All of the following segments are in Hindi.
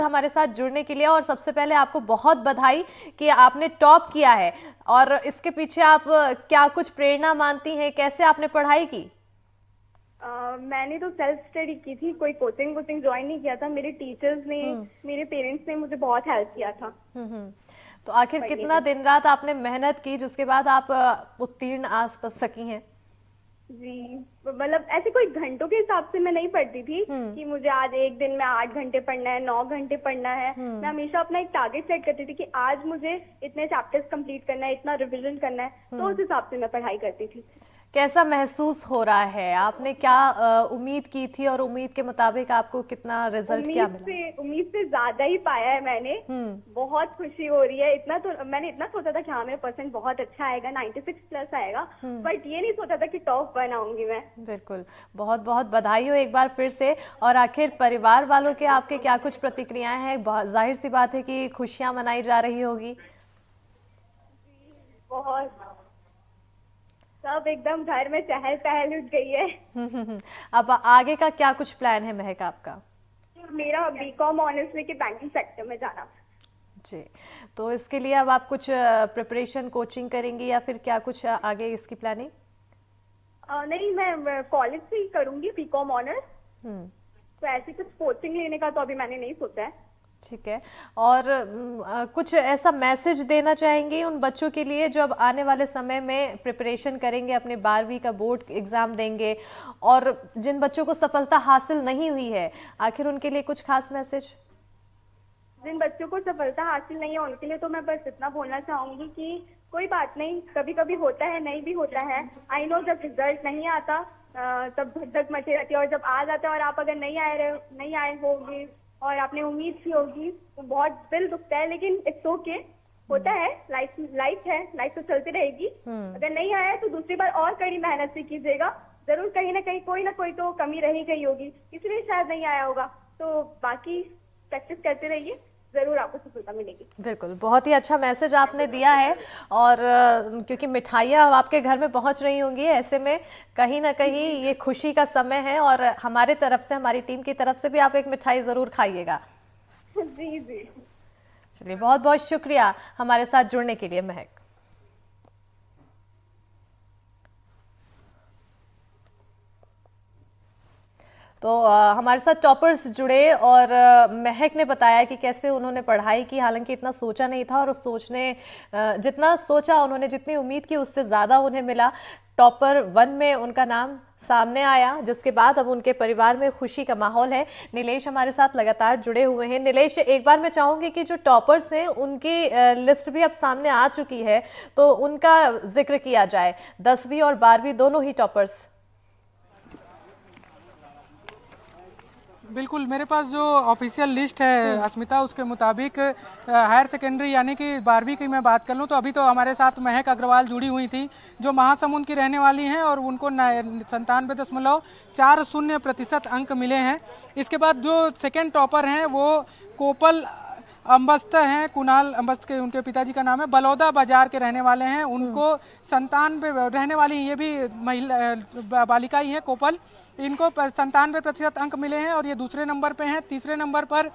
हमारे साथ जुड़ने के लिए। और सबसे पहले आपको बहुत बधाई कि आपने टॉप किया है। और इसके पीछे आप क्या कुछ प्रेरणा मानती हैं, कैसे आपने पढ़ाई की? मैंने तो सेल्फ स्टडी की थी, कोई कोचिंग वोचिंग ज्वाइन नहीं किया था। मेरे टीचर्स ने, मेरे पेरेंट्स ने मुझे बहुत हेल्प किया था। तो आखिर कितना दिन रात आपने मेहनत की जिसके बाद आप उत्तीर्ण आ सकी हैं? जी, मतलब ऐसे कोई घंटों के हिसाब से मैं नहीं पढ़ती थी कि मुझे आज एक दिन में 8 घंटे पढ़ना है, 9 घंटे पढ़ना है। मैं हमेशा अपना एक टारगेट सेट करती थी कि आज मुझे इतने चैप्टर्स कंप्लीट करना है, इतना रिवीजन करना है, तो उस हिसाब से मैं पढ़ाई करती थी। कैसा महसूस हो रहा है? आपने क्या उम्मीद की थी और उम्मीद के मुताबिक आपको कितना रिजल्ट क्या मिला? उम्मीद से ज्यादा ही पाया है मैंने। बहुत खुशी हो रही है। इतना तो मैंने इतना सोचा था कि हाँ मेरा परसेंट बहुत अच्छा आएगा, 96 प्लस आएगा, बट ये नहीं सोचा था कि टॉप 1 आऊंगी मैं। बिल्कुल, बहुत बहुत बधाई हो एक बार फिर से। और आखिर परिवार वालों के आपके क्या कुछ प्रतिक्रियाएं हैं? जाहिर सी बात है कि खुशियां मनाई जा रही होगी। बहुत, सब एकदम घर में चहल पहल उठ गई है। अब आगे का क्या कुछ प्लान है महक आपका? मेरा बीकॉम ऑनर्स लेके बैंकिंग सेक्टर में जाना जी। तो इसके लिए अब आप कुछ प्रिपरेशन कोचिंग करेंगी या फिर क्या कुछ आगे इसकी प्लानिंग? नहीं, मैं कॉलेज से ही करूंगी बीकॉम ऑनर्स। तो ऐसी कुछ कोचिंग लेने का तो अभी मैंने नहीं सोचा है। ठीक है। और कुछ ऐसा मैसेज देना चाहेंगे उन बच्चों के लिए जो अब आने वाले समय में प्रिपरेशन करेंगे, अपने 12वीं का बोर्ड एग्जाम देंगे, और जिन बच्चों को सफलता हासिल नहीं हुई है, आखिर उनके लिए कुछ खास मैसेज? जिन बच्चों को सफलता हासिल नहीं है उनके लिए तो मैं बस इतना बोलना चाहूंगी कि कोई बात नहीं, कभी कभी होता है, नहीं भी होता है। आई नो जब रिजल्ट नहीं आता तब धक धक मची रहती है, और जब आ जाता है और आप अगर नहीं आए होगे और आपने उम्मीद की होगी तो बहुत दिल दुखता है, लेकिन इट्स ओके, होता है। लाइफ है, लाइफ तो चलती रहेगी। अगर नहीं आया तो दूसरी बार और कड़ी मेहनत से कीजिएगा। जरूर कहीं ना कोई तो कमी रही गई होगी, इसलिए शायद नहीं आया होगा। तो बाकी प्रैक्टिस करते रहिए, जरूर आपको सफलता मिलेगी। बिल्कुल, बहुत ही अच्छा मैसेज आपने दिया है। और क्योंकि मिठाइयाँ आपके घर में पहुंच रही होंगी, ऐसे में कहीं ना कहीं ये खुशी का समय है, और हमारे तरफ से, हमारी टीम की तरफ से भी आप एक मिठाई जरूर खाइएगा। जी जी, चलिए, बहुत बहुत शुक्रिया हमारे साथ जुड़ने के लिए महक। तो हमारे साथ टॉपर्स जुड़े और महक ने बताया कि कैसे उन्होंने पढ़ाई की, हालांकि इतना सोचा नहीं था, और जितना सोचा उन्होंने, जितनी उम्मीद की उससे ज़्यादा उन्हें मिला। टॉपर 1 में उनका नाम सामने आया, जिसके बाद अब उनके परिवार में खुशी का माहौल है। नीलेश हमारे साथ लगातार जुड़े हुए हैं। नीलेश, एक बार मैं चाहूँगी कि जो टॉपर्स हैं उनकी लिस्ट भी अब सामने आ चुकी है, तो उनका जिक्र किया जाए। 10वीं और 12वीं दोनों ही टॉपर्स। बिल्कुल, मेरे पास जो ऑफिशियल लिस्ट है अस्मिता, उसके मुताबिक हायर सेकेंडरी यानी कि 12वीं की मैं बात कर लूँ तो अभी तो हमारे साथ महक अग्रवाल जुड़ी हुई थी, जो महासमुंद की रहने वाली हैं, और उनको 97.40% अंक मिले हैं। इसके बाद जो सेकेंड टॉपर हैं वो कोपल अम्बस्त हैं, कुणाल अम्बस्त के उनके पिताजी का नाम है, बलौदा बाजार के रहने वाले हैं। उनको 97 रहने वाली, ये भी महिला बालिका ही है कोपल, इनको 97% अंक मिले हैं, और ये दूसरे नंबर पे हैं। तीसरे नंबर पर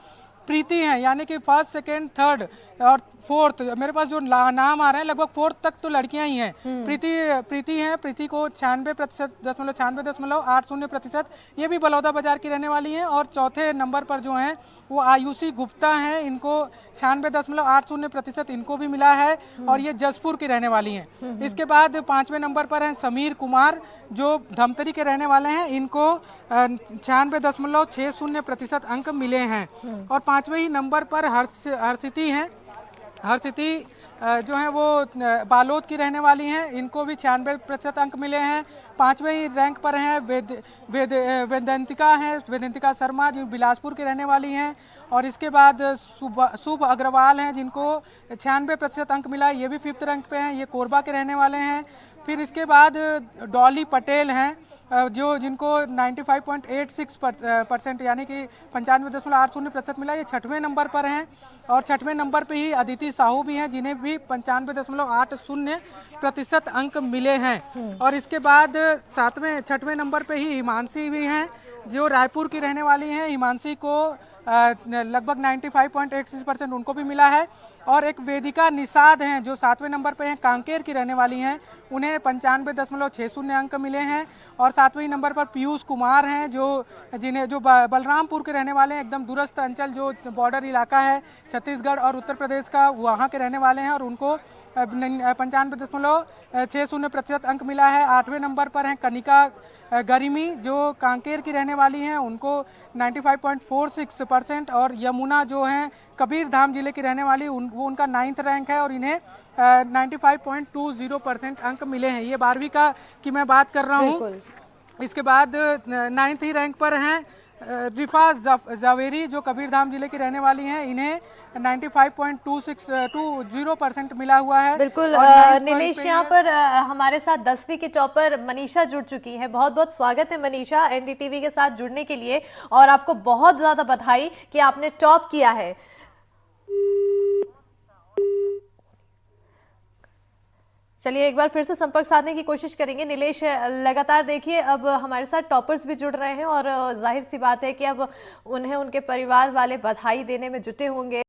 प्रीति हैं, यानी कि फर्स्ट, सेकेंड, थर्ड और फोर्थ, मेरे पास जो नाम आ रहे हैं लगभग फोर्थ तक तो लड़कियां ही हैं। प्रीति हैं, प्रीति को 96.80%, ये भी बलौदा बाजार की रहने वाली हैं। और चौथे नंबर पर जो हैं वो आयुषी गुप्ता हैं, इनको 96.80% इनको भी मिला है, और ये जसपुर की रहने वाली हैं। इसके बाद 5वें नंबर पर हैं समीर कुमार, जो धमतरी के रहने वाले हैं, इनको 96.60% अंक मिले हैं। और 5वें ही नंबर पर हर्षिति हैं, हर्षिति जो है वो बालोद की रहने वाली हैं, इनको भी 96% अंक मिले हैं। 5वें ही रैंक पर हैं वेदंतिका शर्मा, जो बिलासपुर की रहने वाली हैं। और इसके बाद शुभ अग्रवाल हैं, जिनको 96% अंक मिला है, ये भी 5th रैंक पे हैं, ये कोरबा के रहने वाले हैं। फिर इसके बाद डॉली पटेल हैं, जिनको 95.86% यानी कि 95.80% मिला, ये 6वें नंबर पर हैं। और 6वें नंबर पे ही अदिति साहू भी हैं, जिन्हें भी 95.80% अंक मिले हैं। और इसके बाद 6वें नंबर पे ही हिमांशी भी हैं, जो रायपुर की रहने वाली हैं। हिमांशी को लगभग 95.86% उनको भी मिला है। और एक वेदिका निषाद हैं जो 7वें नंबर पे हैं, कांकेर की रहने वाली हैं, उन्हें 95.60 अंक मिले हैं। और 7वें नंबर पर पीयूष कुमार हैं जो बलरामपुर के रहने वाले हैं, एकदम दूरस्थ अंचल जो बॉर्डर इलाका है छत्तीसगढ़ और उत्तर प्रदेश का, वहाँ के रहने वाले हैं और उनको 95.60% अंक मिला है। 8वें नंबर पर हैं कनिका गरिमी जो कांकेर की रहने वाली हैं, उनको 95.46%। और यमुना जो हैं कबीर धाम जिले की रहने वाली, वो उनका 9th रैंक है और इन्हें 95.20% अंक मिले हैं। ये 12वीं की मैं बात कर रहा हूँ। इसके बाद 9th ही रैंक पर हैं रिफा जावेरी जो कबीरधाम जिले की रहने वाली हैं, इन्हें 95.20% मिला हुआ है। बिल्कुल नीलेश, यहाँ पर हमारे साथ 10वीं की टॉपर मनीषा जुड़ चुकी है। बहुत बहुत स्वागत है मनीषा एनडीटीवी के साथ जुड़ने के लिए, और आपको बहुत ज्यादा बधाई कि आपने टॉप किया है। चलिए एक बार फिर से संपर्क साधने की कोशिश करेंगे। नीलेश, लगातार देखिए अब हमारे साथ टॉपर्स भी जुड़ रहे हैं और जाहिर सी बात है कि अब उन्हें उनके परिवार वाले बधाई देने में जुटे होंगे।